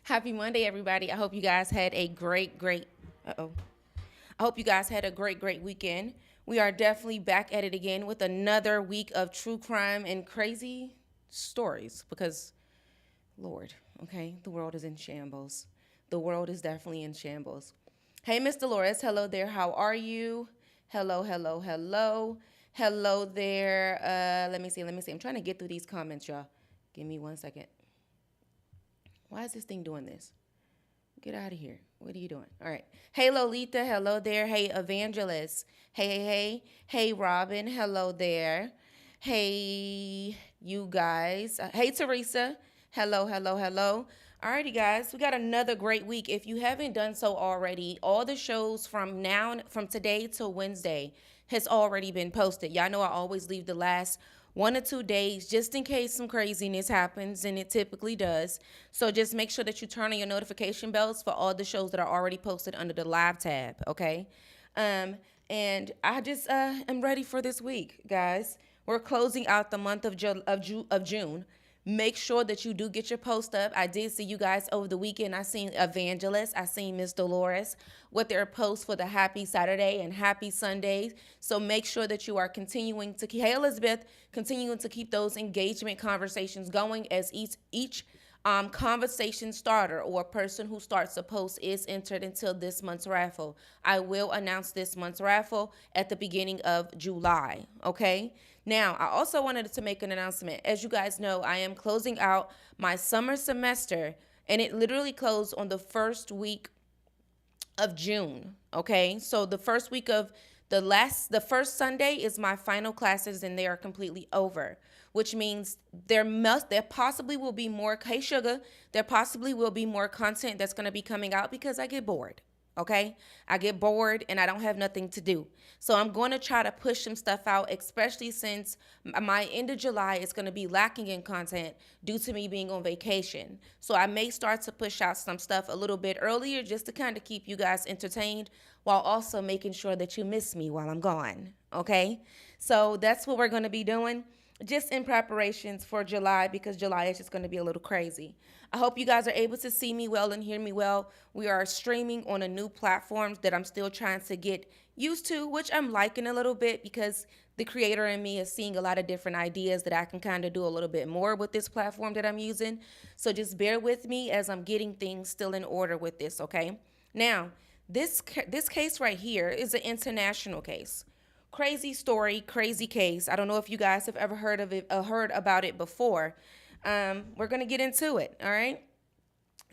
Happy Monday, everybody. I hope you guys had a uh-oh. I hope you guys had a great weekend. We are definitely back at it again with another week of true crime and crazy stories because, Lord, okay, the world is in shambles. The world is definitely in shambles. Hey, Miss Dolores. Hello there. How are you? Hello. Hello there. Let me see. I'm trying to get through these comments, y'all. Give me 1 second. Why is this thing doing this? Get out of here. What are you doing? All right. Hey, Lolita. Hello there. Hey, Evangelist. Hey. Hey, Robin. Hello there. Hey, you guys. Hey, Teresa. Hello. Alrighty, guys. We got another great week. If you haven't done so already, all the shows from today till Wednesday has already been posted. Y'all know I always leave the last 1 or 2 days just in case some craziness happens, and it typically does. So just make sure that you turn on your notification bells for all the shows that are already posted under the live tab, okay? And I just am ready for this week, guys. We're closing out the month of June. Make sure that you do get your post up. I did see you guys over the weekend. I seen Evangelist. I seen Miss Dolores with their posts for the Happy Saturday and Happy Sundays. So make sure that you are continuing to keep, hey Elizabeth, continuing to keep those engagement conversations going as each conversation starter or person who starts a post is entered until this month's raffle. I will announce this month's raffle at the beginning of July. Okay. Now, I also wanted to make an announcement. As you guys know, I am closing out my summer semester, and it literally closed on the first week of June. Okay, so the first week of the first Sunday is my final classes, and they are completely over. Which means there possibly will be more. Hey Sugar, there possibly will be more content that's going to be coming out because I get bored. Okay, I get bored and I don't have nothing to do. So I'm going to try to push some stuff out, especially since my end of July is going to be lacking in content due to me being on vacation. So I may start to push out some stuff a little bit earlier just to kind of keep you guys entertained while also making sure that you miss me while I'm gone. Okay, so that's what we're going to be doing just in preparations for July because July is just going to be a little crazy. I hope you guys are able to see me well and hear me well. We are streaming on a new platform that I'm still trying to get used to, which I'm liking a little bit because the creator in me is seeing a lot of different ideas that I can kind of do a little bit more with this platform that I'm using. So just bear with me as I'm getting things still in order with this, okay? Now, this case right here is an international case. Crazy story, crazy case. I don't know if you guys have ever heard of it, heard about it before. We're gonna get into it. All right.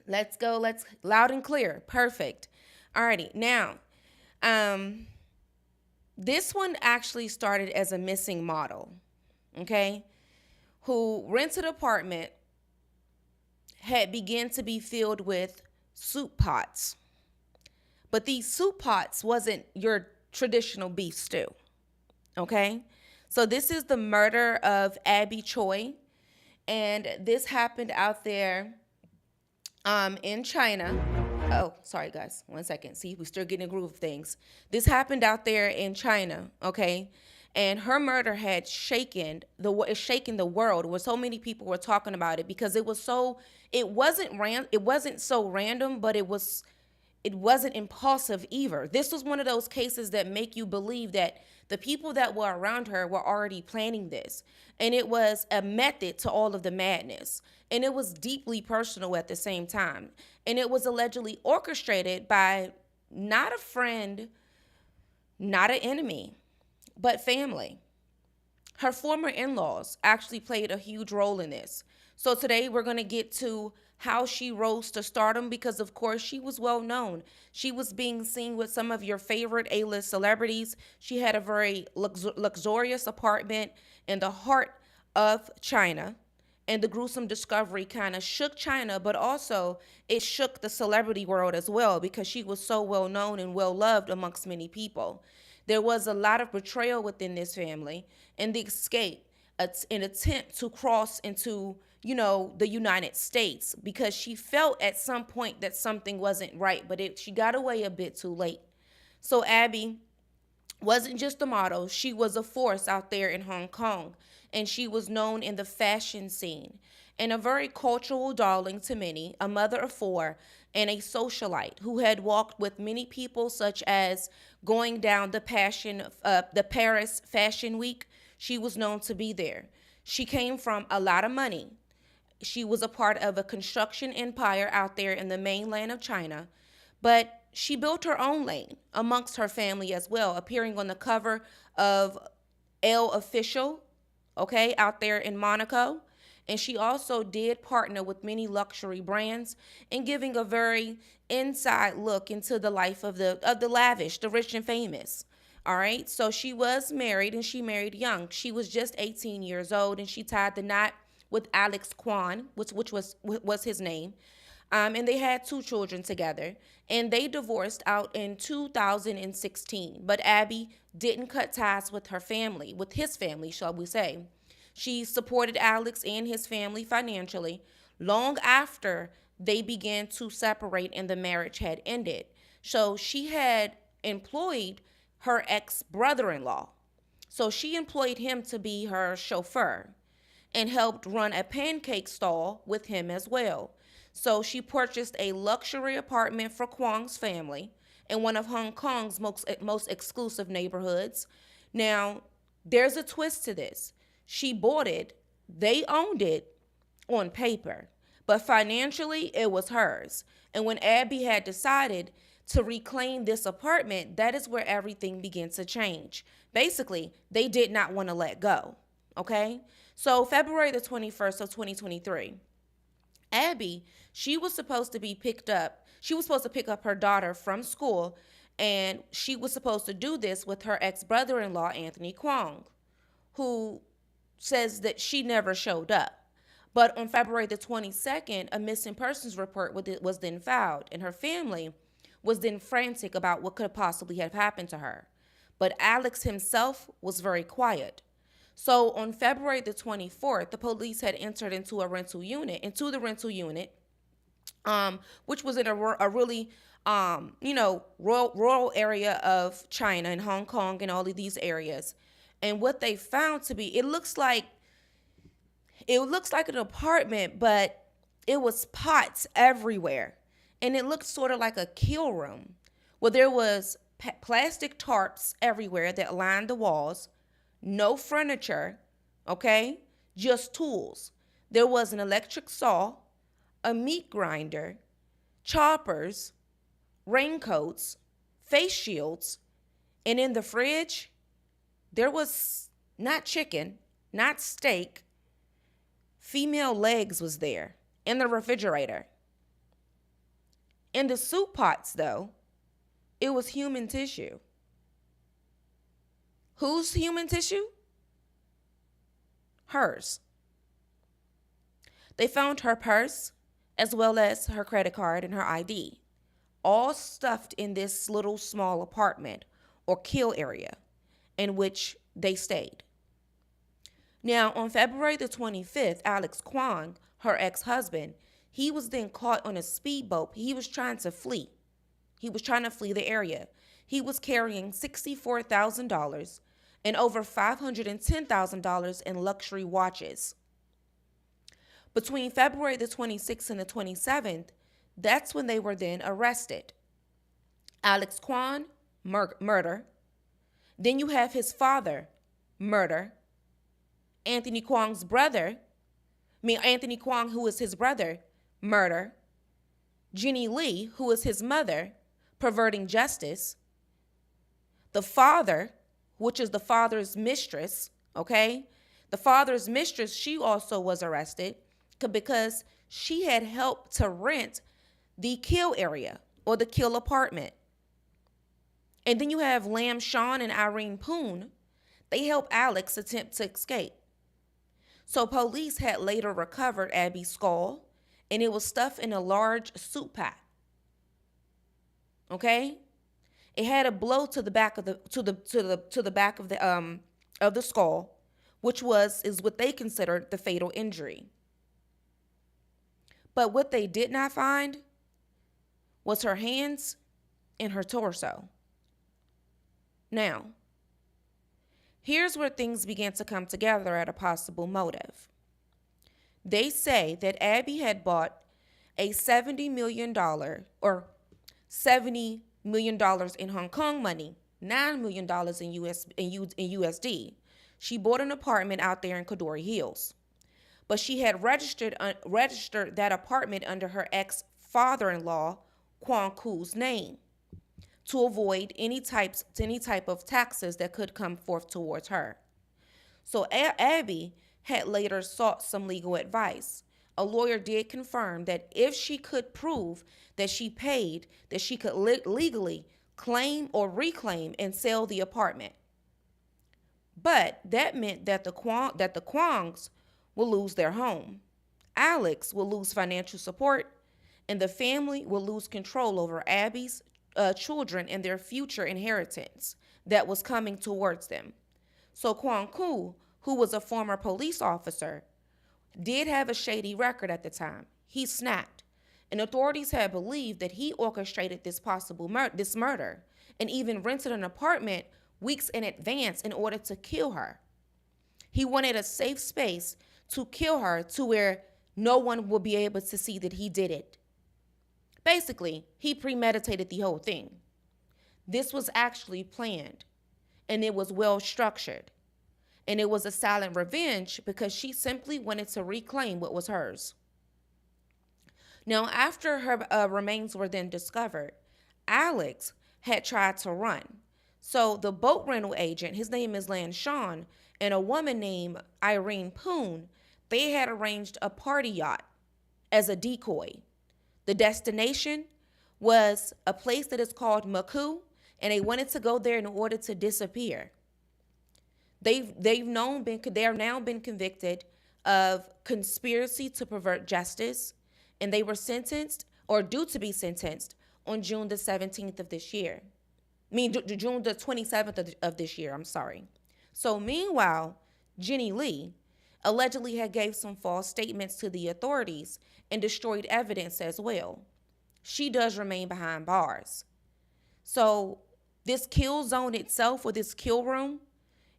Let's go. Let's loud and clear. Perfect. Alrighty. Now, this one actually started as a missing model. Okay, who rented an apartment had began to be filled with soup pots, but these soup pots wasn't your traditional beef stew. Okay, so this is the murder of Abby Choi, and this happened out there in China. Oh, sorry guys, 1 second. See, we still getting a groove of things. This happened out there in China, okay? And her murder had shaken the world, where so many people were talking about it because it wasn't so random, but it wasn't impulsive either. This was one of those cases that make you believe that the people that were around her were already planning this. And it was a method to all of the madness. And it was deeply personal at the same time. And it was allegedly orchestrated by not a friend, not an enemy, but family. Her former in-laws actually played a huge role in this. So today we're going to get to how she rose to stardom because, of course, she was well known. She was being seen with some of your favorite A-list celebrities. She had a very luxurious apartment in the heart of China. And the gruesome discovery kind of shook China, but also it shook the celebrity world as well because she was so well known and well loved amongst many people. There was a lot of betrayal within this family and the escape, an attempt to cross into, the United States because she felt at some point that something wasn't right, but she got away a bit too late. So Abby wasn't just a model, she was a force out there in Hong Kong, and she was known in the fashion scene. and a very cultural darling to many, a mother of four, and a socialite who had walked with many people, such as going down the Paris Fashion Week. She was known to be there. She came from a lot of money. She was a part of a construction empire out there in the mainland of China, but she built her own lane amongst her family as well, appearing on the cover of Elle Official, okay, out there in Monaco. And she also did partner with many luxury brands and giving a very inside look into the life of the lavish, the rich and famous. All right. So she was married and she married young. She was just 18 years old and she tied the knot with Alex Kwong, which was his name. And they had two children together, and they divorced out in 2016. But Abby didn't cut ties with her family, with his family, shall we say. She supported Alex and his family financially long after they began to separate and the marriage had ended. So she had employed her ex brother in law. So she employed him to be her chauffeur and helped run a pancake stall with him as well. So she purchased a luxury apartment for Kwong's family in one of Hong Kong's most exclusive neighborhoods. Now, there's a twist to this. She bought it, they owned it on paper, but financially it was hers. And when Abby had decided to reclaim this apartment, that is where everything began to change. Basically, they did not want to let go. Okay? So February the 21st of 2023, Abby, she was supposed to be picked up. She was supposed to pick up her daughter from school, and she was supposed to do this with her ex-brother-in-law, Anthony Kwong, who says that she never showed up. But on February the 22nd, a missing persons report was then filed, and her family was then frantic about what could possibly have happened to her. But Alex himself was very quiet. So on February the 24th, the police had entered into the rental unit, which was in a really, rural area of China and Hong Kong and all of these areas. And what they found to be, it looks like an apartment, but it was pots everywhere. And it looked sort of like a kill room where there was plastic tarps everywhere that lined the walls, no furniture, okay, just tools. There was an electric saw, a meat grinder, choppers, raincoats, face shields, and in the fridge, there was not chicken, not steak, female legs was there in the refrigerator. In the soup pots, though, it was human tissue. Whose human tissue? Hers. They found her purse as well as her credit card and her ID, all stuffed in this little small apartment or kill area in which they stayed. Now, on February the 25th, Alex Kwong, her ex-husband, he was then caught on a speedboat. He was trying to flee. He was trying to flee the area. He was carrying $64,000 and over $510,000 in luxury watches. Between February the 26th and the 27th, that's when they were then arrested. Alex Kwong, murder. Then you have his father, murder. Anthony Kwong, who is his brother, murder. Jenny Lee, who is his mother, perverting justice. The father, which is the father's mistress, okay? The father's mistress, she also was arrested because she had helped to rent the kill area or the kill apartment. And then you have Lam Shawn and Irene Poon. They helped Alex attempt to escape. So police had later recovered Abby's skull, and it was stuffed in a large soup pot. Okay? It had a blow to the back of the back of the skull, which is what they considered the fatal injury. But what they did not find was her hands and her torso. Now, here's where things began to come together at a possible motive. They say that Abby had bought a $70 million or $70 million in Hong Kong money, $9 million in USD. She bought an apartment out there in Kadori Hills, but she had registered that apartment under her ex father-in-law Kwong Ku's name to avoid any type of taxes that could come forth towards her. So Abby had later sought some legal advice. A lawyer did confirm that if she could prove that she paid, that she could legally claim or reclaim and sell the apartment. But that meant that the Kwongs will lose their home. Alex will lose financial support, and the family will lose control over Abby's children and their future inheritance that was coming towards them. So Kwong Ku, who was a former police officer, did have a shady record at the time. He snapped, and authorities had believed that he orchestrated this murder and even rented an apartment weeks in advance in order to kill her. He wanted a safe space to kill her to where no one will be able to see that he did it. Basically, he premeditated the whole thing. This was actually planned, and it was well structured. And it was a silent revenge because she simply wanted to reclaim what was hers. Now, after her remains were then discovered, Alex had tried to run. So the boat rental agent, his name is Lan Sean, and a woman named Irene Poon, they had arranged a party yacht as a decoy. The destination was a place that is called Maku, and they wanted to go there in order to disappear. They are now been convicted of conspiracy to pervert justice, and they were sentenced or due to be sentenced on June the 17th of this year. June the 27th of this year, I'm sorry. So meanwhile, Jenny Lee allegedly had gave some false statements to the authorities and destroyed evidence as well. She does remain behind bars. So this kill zone itself, or this kill room,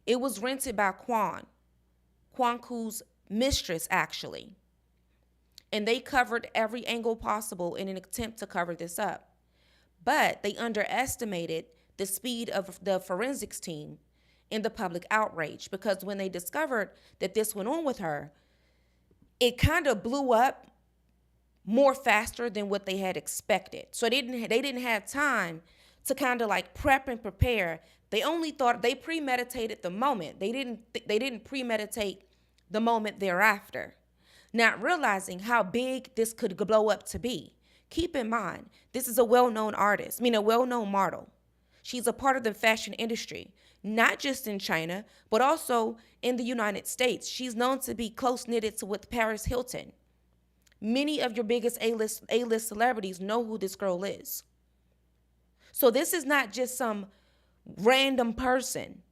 it was rented by Kwong Ku's mistress, actually. And they covered every angle possible in an attempt to cover this up. But they underestimated the speed of the forensics team in the public outrage, because when they discovered that this went on with her, it kind of blew up more faster than what they had expected. So they didn't have time to kind of like prep and prepare. They only thought they premeditated the moment. They didn't premeditate the moment thereafter, not realizing how big this could blow up to be. Keep in mind, this is a well-known artist, a well-known model. She's a part of the fashion industry, not just in China, but also in the United States. She's known to be close-knitted with Paris Hilton. Many of your biggest A-list celebrities know who this girl is. So this is not just some random person.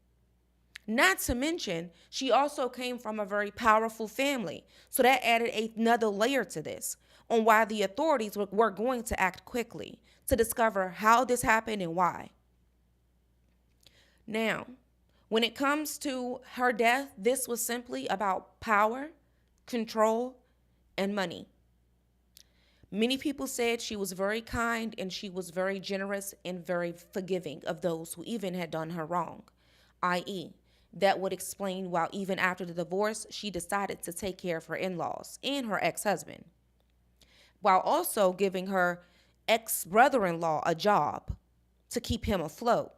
Not to mention, she also came from a very powerful family. So that added another layer to this on why the authorities were going to act quickly to discover how this happened and why. Now, when it comes to her death, this was simply about power, control, and money. Many people said she was very kind and she was very generous and very forgiving of those who even had done her wrong, i.e., that would explain why even after the divorce, she decided to take care of her in-laws and her ex-husband, while also giving her ex-brother-in-law a job to keep him afloat.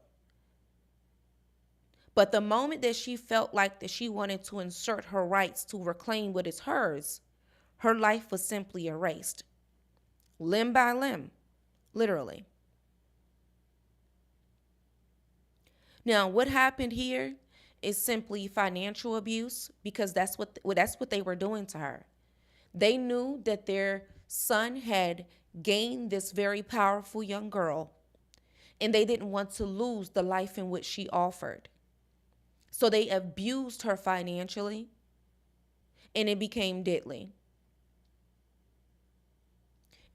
But the moment that she felt like that she wanted to insert her rights to reclaim what is hers, her life was simply erased. Limb by limb, literally. Now, what happened here is simply financial abuse, because that's what they were doing to her. They knew that their son had gained this very powerful young girl, and they didn't want to lose the life in which she offered. So they abused her financially, and it became deadly.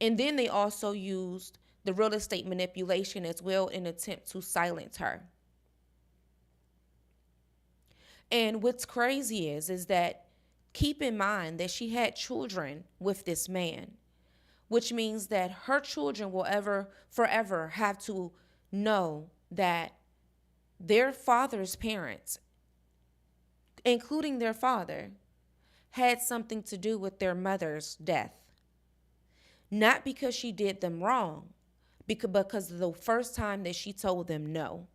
And then they also used the real estate manipulation as well in an attempt to silence her. And what's crazy is that keep in mind that she had children with this man, which means that her children will forever have to know that their father's parents, including their father, had something to do with their mother's death. Not because she did them wrong, because of the first time that she told them no.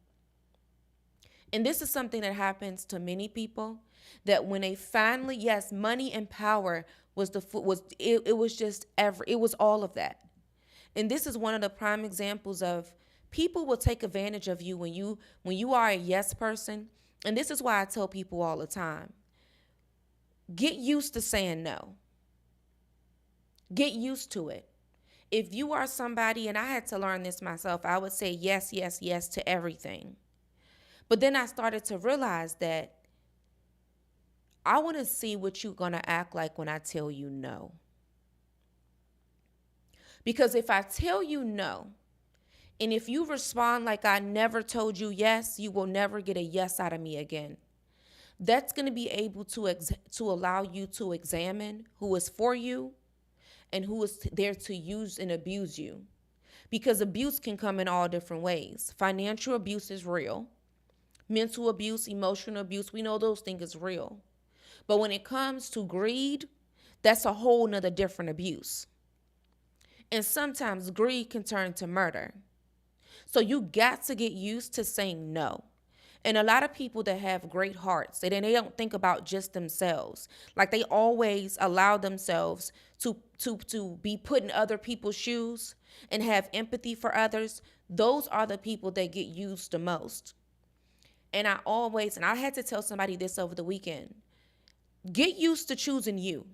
And this is something that happens to many people, that when they finally, yes, money and power was it was just it was all of that. And this is one of the prime examples of people will take advantage of you when you are a yes person. And this is why I tell people all the time, get used to saying no. Get used to it. If you are somebody, and I had to learn this myself, I would say yes, yes, yes to everything. But then I started to realize that I want to see what you're going to act like when I tell you no. Because if I tell you no, and if you respond like I never told you yes, you will never get a yes out of me again. That's going to be able to allow you to examine who is for you and who is there to use and abuse you. Because abuse can come in all different ways. Financial abuse is real. Mental abuse, emotional abuse, we know those things is real. But when it comes to greed, that's a whole nother different abuse. And sometimes greed can turn to murder. So you got to get used to saying no. And a lot of people that have great hearts, they don't think about just themselves. Like they always allow themselves to be put in other people's shoes and have empathy for others. Those are the people that get used the most. And I had to tell somebody this over the weekend, get used to choosing you.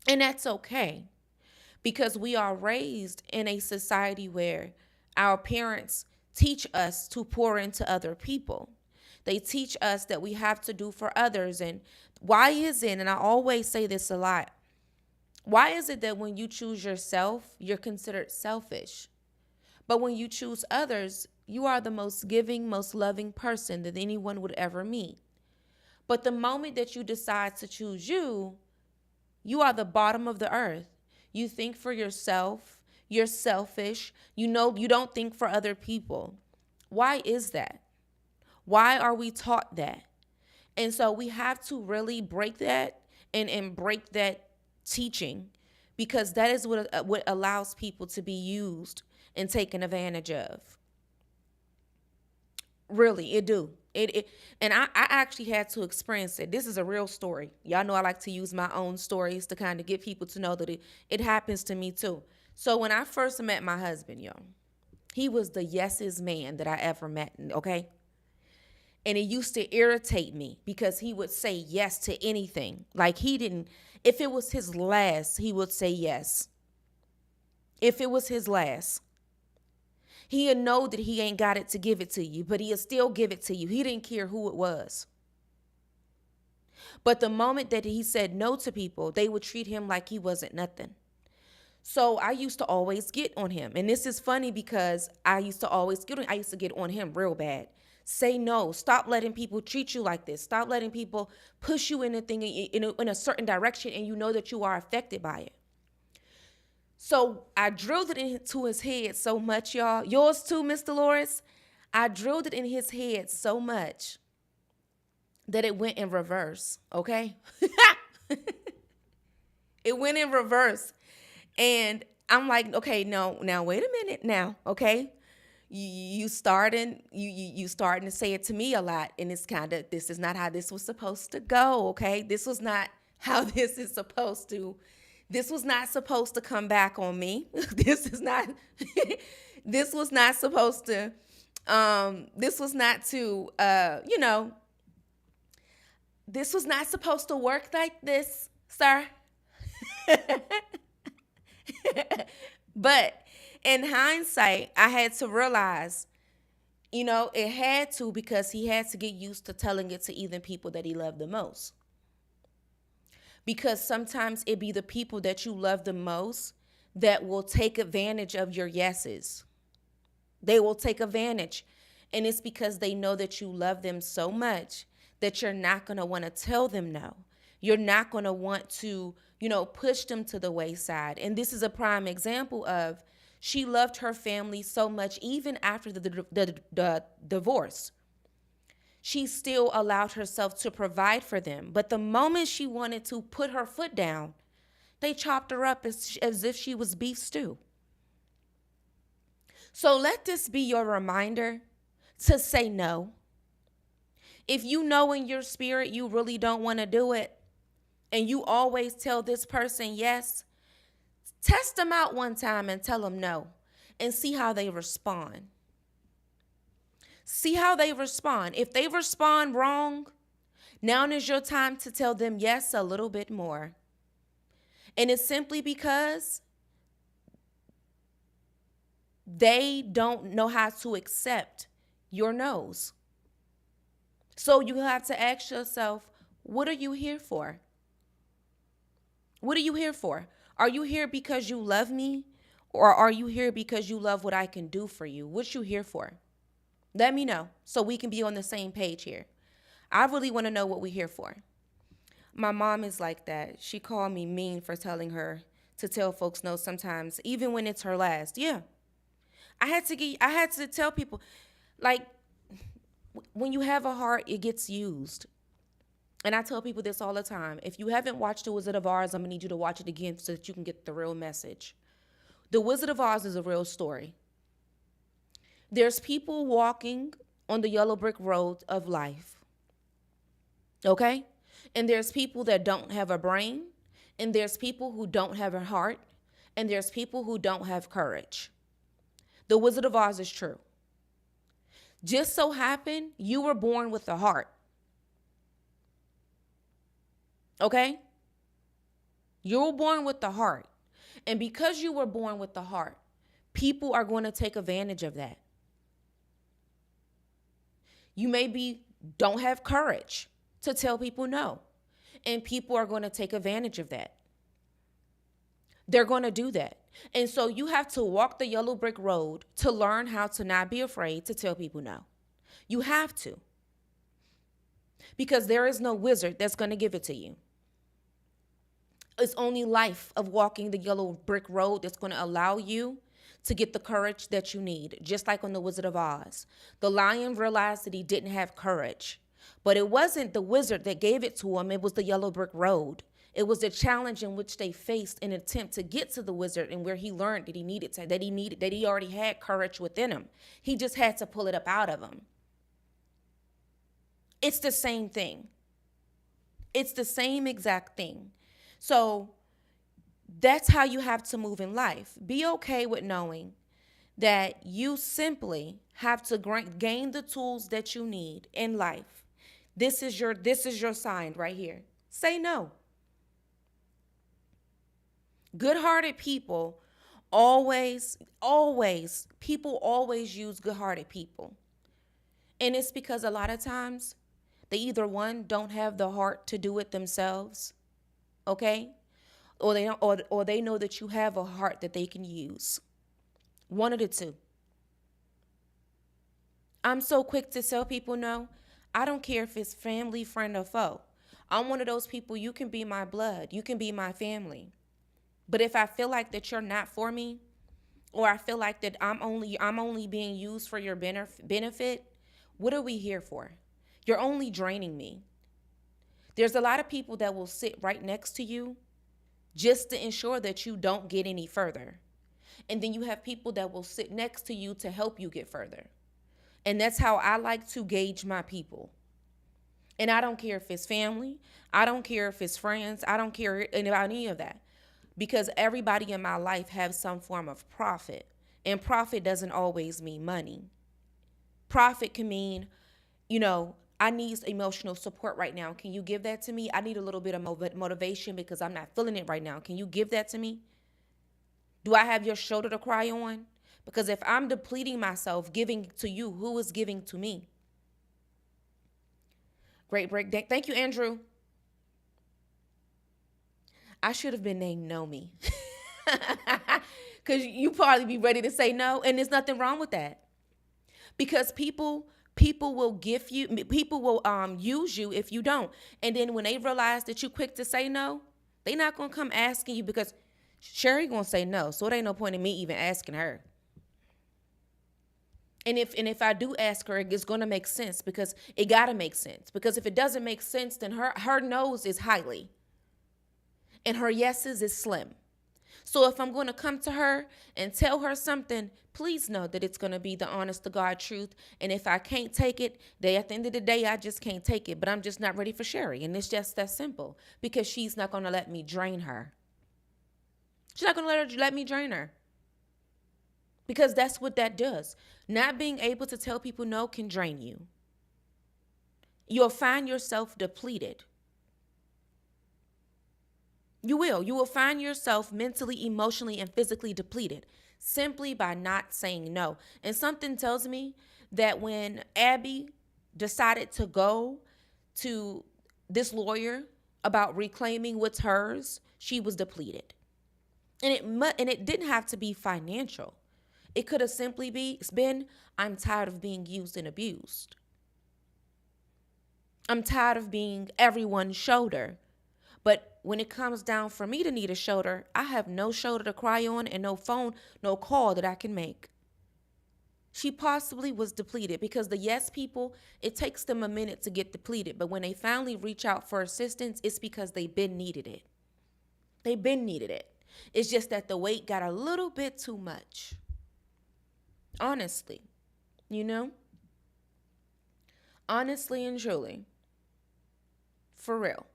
And that's okay, because we are raised in a society where our parents teach us to pour into other people. They teach us that we have to do for others. And why is it, and I always say this a lot, why is it that when you choose yourself, you're considered selfish? But when you choose others, you are the most giving, most loving person that anyone would ever meet. But the moment that you decide to choose you, you are the bottom of the earth. You think for yourself. You're selfish. You don't think for other people. Why is that? Why are we taught that? And so we have to really break that and break that teaching, because that is what allows people to be used and taken advantage of. Really, it do. And I actually had to experience it. This is a real story. Y'all know I like to use my own stories to kind of get people to know that it happens to me too. So when I first met my husband, y'all, he was the yesest man that I ever met, okay? And it used to irritate me because he would say yes to anything. Like if it was his last, he would say yes. If it was his last. He'd know that he ain't got it to give it to you, but he'll still give it to you. He didn't care who it was. But the moment that he said no to people, they would treat him like he wasn't nothing. So I used to always get on him. And this is funny because I used to get on him real bad. Say no. Stop letting people treat you like this. Stop letting people push you in a certain direction, and you know that you are affected by it. So I drilled it into his head so much, y'all. Yours too, Miss Dolores. I drilled it in his head so much that it went in reverse, okay? It went in reverse. And I'm like, okay, no, now wait a minute now, okay? You starting to say it to me a lot, and it's this is not how this was supposed to go, okay? This was not how this is supposed to. This was not supposed to come back on me. This was not supposed to, this was not supposed to work like this, sir. But in hindsight, I had to realize, it had to, because he had to get used to telling it to even people that he loved the most. Because sometimes it be the people that you love the most that will take advantage of your yeses. They will take advantage. And it's because they know that you love them so much that you're not going to want to tell them no. You're not going to want to, push them to the wayside. And this is a prime example of she loved her family so much, even after the divorce. She still allowed herself to provide for them. But the moment she wanted to put her foot down, they chopped her up as if she was beef stew. So let this be your reminder to say no. If you know in your spirit you really don't want to do it, and you always tell this person yes, test them out one time and tell them no, and see how they respond. See how they respond. If they respond wrong, now is your time to tell them yes a little bit more. And it's simply because they don't know how to accept your no's. So you have to ask yourself, what are you here for? What are you here for? Are you here because you love me? Or are you here because you love what I can do for you? What you here for? Let me know so we can be on the same page here. I really want to know what we're here for. My mom is like that. She called me mean for telling her to tell folks no sometimes, even when it's her last. Yeah. I had to tell people, like, when you have a heart, it gets used. And I tell people this all the time. If you haven't watched The Wizard of Oz, I'm going to need you to watch it again so that you can get the real message. The Wizard of Oz is a real story. There's people walking on the yellow brick road of life. Okay? And there's people that don't have a brain. And there's people who don't have a heart. And there's people who don't have courage. The Wizard of Oz is true. Just so happened you were born with a heart. Okay? You were born with the heart. And because you were born with the heart, people are going to take advantage of that. You maybe don't have courage to tell people no. And people are going to take advantage of that. They're going to do that. And so you have to walk the yellow brick road to learn how to not be afraid to tell people no. You have to. Because there is no wizard that's going to give it to you. It's only life of walking the yellow brick road that's going to allow you to get the courage that you need. Just like on The Wizard of Oz. The lion realized that he didn't have courage. But it wasn't the wizard that gave it to him. It was the yellow brick road. It was the challenge in which they faced an attempt to get to the wizard, and where he learned that he already had courage within him. He just had to pull it up out of him. It's the same thing. It's the same exact thing. So that's how you have to move in life. Be okay with knowing that you simply have to gain the tools that you need in life. This is your sign right here. Say no. Good-hearted people always use good-hearted people. And it's because a lot of times they either, one, don't have the heart to do it themselves, okay? Or they don't, or they know that you have a heart that they can use. One of the two. I'm so quick to tell people no. I don't care if it's family, friend, or foe. I'm one of those people, you can be my blood. You can be my family. But if I feel like that you're not for me, or I feel like that I'm only being used for your benefit, what are we here for? You're only draining me. There's a lot of people that will sit right next to you just to ensure that you don't get any further. And then you have people that will sit next to you to help you get further. And that's how I like to gauge my people. And I don't care if it's family. I don't care if it's friends. I don't care about any of that. Because everybody in my life has some form of profit. And profit doesn't always mean money. Profit can mean, I need emotional support right now. Can you give that to me? I need a little bit of motivation because I'm not feeling it right now. Can you give that to me? Do I have your shoulder to cry on? Because if I'm depleting myself, giving to you, who is giving to me? Great break. Thank you, Andrew. I should have been named Know Me. Because you probably be ready to say no, and there's nothing wrong with that. Because people People will use you if you don't. And then when they realize that you quick to say no, they not gonna come asking you because Sherry gonna say no. So it ain't no point in me even asking her. And if I do ask her, it's gonna make sense because it gotta make sense. Because if it doesn't make sense, then her nose is highly and her yeses is slim. So if I'm going to come to her and tell her something, please know that it's going to be the honest to God truth. And if I can't take it, at the end of the day, I just can't take it. But I'm just not ready for Sherry. And it's just that simple because she's not going to let me drain her. She's not going to let me drain her because that's what that does. Not being able to tell people no can drain you. You'll find yourself depleted. You will. You will find yourself mentally, emotionally, and physically depleted simply by not saying no. And something tells me that when Abby decided to go to this lawyer about reclaiming what's hers, she was depleted. And it didn't have to be financial. It could have simply been, I'm tired of being used and abused. I'm tired of being everyone's shoulder. But when it comes down for me to need a shoulder, I have no shoulder to cry on and no phone, no call that I can make. She possibly was depleted because the yes people, it takes them a minute to get depleted. But when they finally reach out for assistance, it's because they've been needed it. They've been needed it. It's just that the weight got a little bit too much. Honestly, you know? Honestly and truly. For real.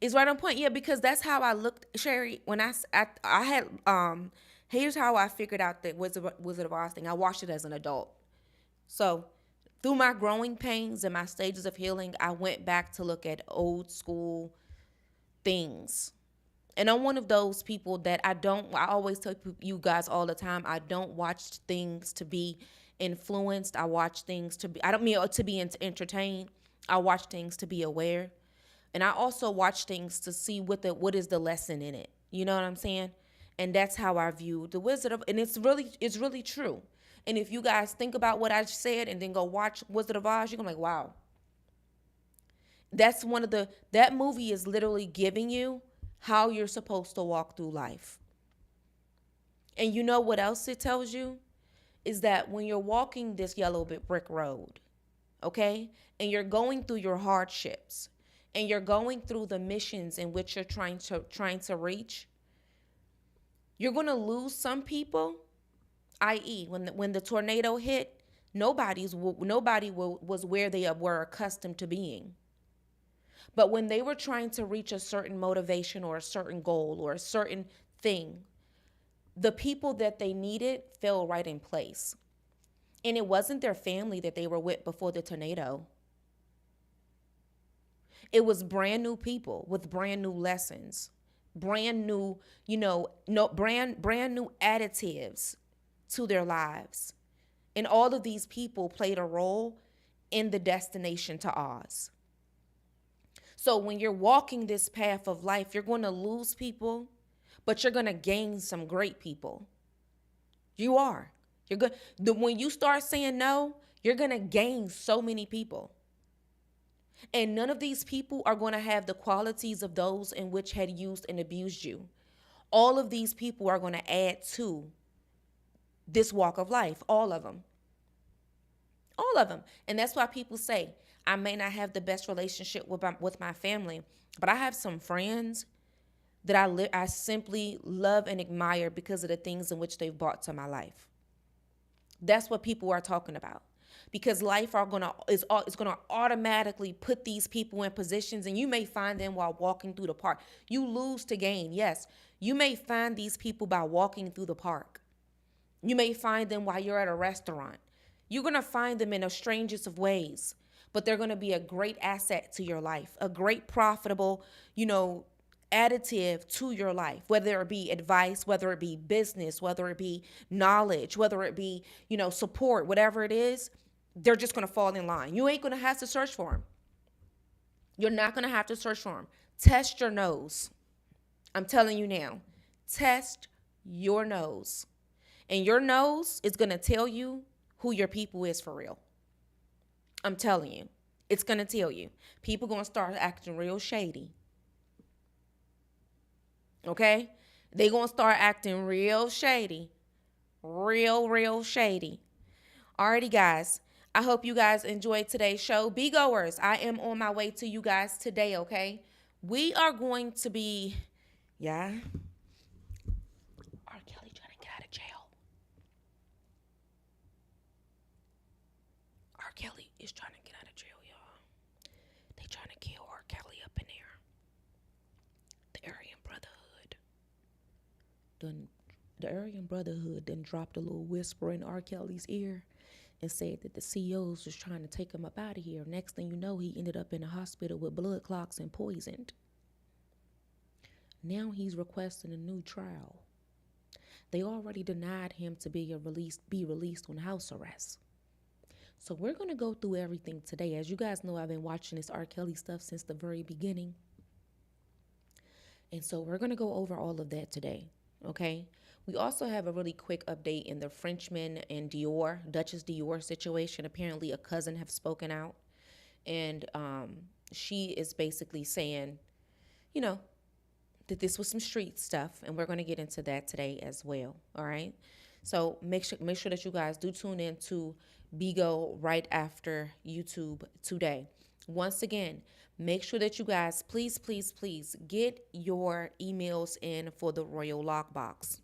It's right on point. Yeah, because that's how I looked, Sherry, when I had, here's how I figured out that Wizard of Oz thing. I watched it as an adult. So through my growing pains and my stages of healing, I went back to look at old school things. And I'm one of those people that I always tell you guys all the time, I don't watch things to be influenced. I watch things I don't mean to be entertained. I watch things to be aware. And I also watch things to see what is the lesson in it. You know what I'm saying? And that's how I view the and it's really true. And if you guys think about what I said and then go watch Wizard of Oz, you're gonna be like, wow. That movie is literally giving you how you're supposed to walk through life. And you know what else it tells you? Is that when you're walking this yellow brick road, okay? And you're going through your hardships, and you're going through the missions in which you're trying to reach, you're going to lose some people, i.e., when the tornado hit, nobody was where they were accustomed to being. But when they were trying to reach a certain motivation or a certain goal or a certain thing, the people that they needed fell right in place. And it wasn't their family that they were with before the tornado. It was brand new people with brand new lessons, brand new, brand new additives to their lives. And all of these people played a role in the destination to Oz. So when you're walking this path of life, you're going to lose people, but you're going to gain some great people. You are. When you start saying no, you're going to gain so many people. And none of these people are going to have the qualities of those in which had used and abused you. All of these people are going to add to this walk of life. All of them. All of them. And that's why people say, I may not have the best relationship with my family, but I have some friends that I simply love and admire because of the things in which they've brought to my life. That's what people are talking about. Because life is gonna automatically put these people in positions, and you may find them while walking through the park. You lose to gain, yes. You may find these people by walking through the park. You may find them while you're at a restaurant. You're gonna find them in the strangest of ways, but they're gonna be a great asset to your life, a great profitable, additive to your life, whether it be advice, whether it be business, whether it be knowledge, whether it be, support, whatever it is. They're just going to fall in line. You ain't going to have to search for them. You're not going to have to search for them. Test your nose. I'm telling you now. Test your nose. And your nose is going to tell you who your people is for real. I'm telling you. It's going to tell you. People going to start acting real shady. Okay? They going to start acting real shady. Real shady. Alrighty, guys. I hope you guys enjoyed today's show. Be goers, I am on my way to you guys today, okay? We are going to be, yeah. R. Kelly trying to get out of jail. R. Kelly is trying to get out of jail, y'all. They trying to kill R. Kelly up in there. The Aryan Brotherhood. The Aryan Brotherhood then dropped a little whisper in R. Kelly's ear and said that the CEOs was trying to take him up out of here. Next thing you know, he ended up in a hospital with blood clots and poisoned. Now he's requesting a new trial. They already denied him to be released on house arrest. So we're going to go through everything today. As you guys know, I've been watching this R. Kelly stuff since the very beginning. And so we're going to go over all of that today, okay? We also have a really quick update in the Frenchman and Duchess Dior situation. Apparently a cousin have spoken out, and she is basically saying, you know, that this was some street stuff, and we're going to get into that today as well, all right? So make sure that you guys do tune in to Bigo right after YouTube today. Once again, make sure that you guys, please get your emails in for the Royal Lockbox.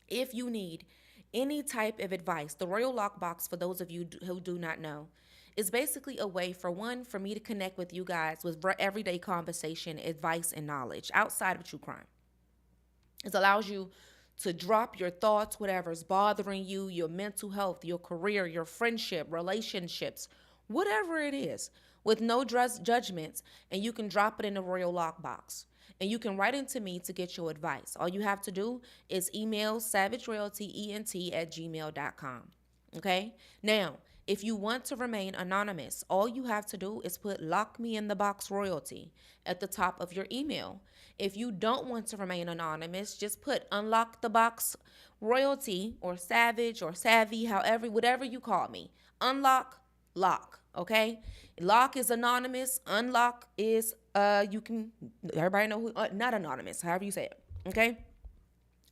If you need any type of advice, the Royal Lockbox, for those of you who do not know, is basically a way for me to connect with you guys with everyday conversation, advice, and knowledge outside of true crime. It allows you to drop your thoughts, whatever's bothering you, your mental health, your career, your friendship, relationships, whatever it is, with no judgments, and you can drop it in the Royal Lockbox. And you can write into me to get your advice. All you have to do is email savageroyaltyent@gmail.com. Okay? Now, if you want to remain anonymous, all you have to do is put "Lock Me in the Box Royalty" at the top of your email. If you don't want to remain anonymous, just put "Unlock the Box Royalty" or Savage or Savvy, whatever you call me. Unlock, lock, okay? Lock is anonymous. Unlock is you can, everybody know who, not anonymous, however you say it, okay?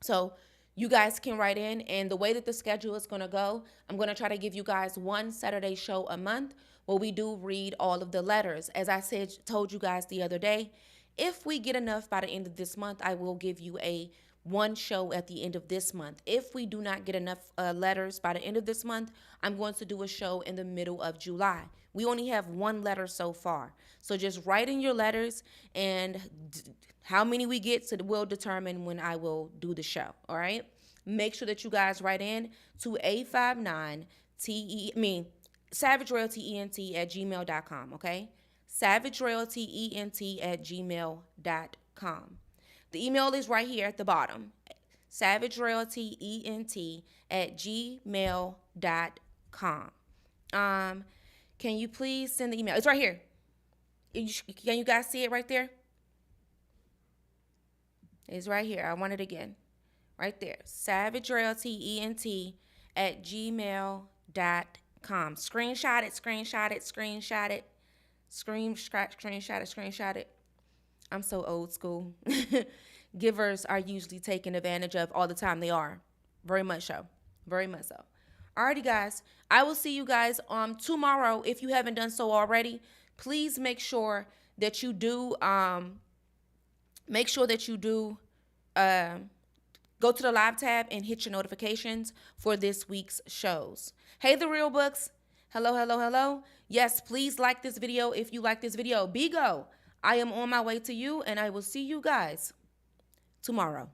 So you guys can write in, and the way that the schedule is going to go, I'm going to try to give you guys one Saturday show a month where we do read all of the letters. As I told you guys the other day, if we get enough by the end of this month, I will give you one show at the end of this month. If we do not get enough letters by the end of this month, I'm going to do a show in the middle of July. We only have one letter so far. So just write in your letters, and how many we get will determine when I will do the show, all right? Make sure that you guys write in to 859 savageroyaltyent@gmail.com, okay? savageroyaltyent@gmail.com. The email is right here at the bottom. savageroyaltyent@gmail.com. Can you please send the email? It's right here. Can you guys see it right there? It's right here. I want it again. Right there. savageroyaltyent@gmail.com. Screenshot it. I'm so old school. Givers are usually taken advantage of all the time. They are. Very much so. Alrighty, guys. I will see you guys tomorrow. If you haven't done so already, please make sure that you do go to the live tab and hit your notifications for this week's shows. Hey, The Real Books. Hello. Yes, please like this video if you like this video. Bigo, I am on my way to you, and I will see you guys tomorrow.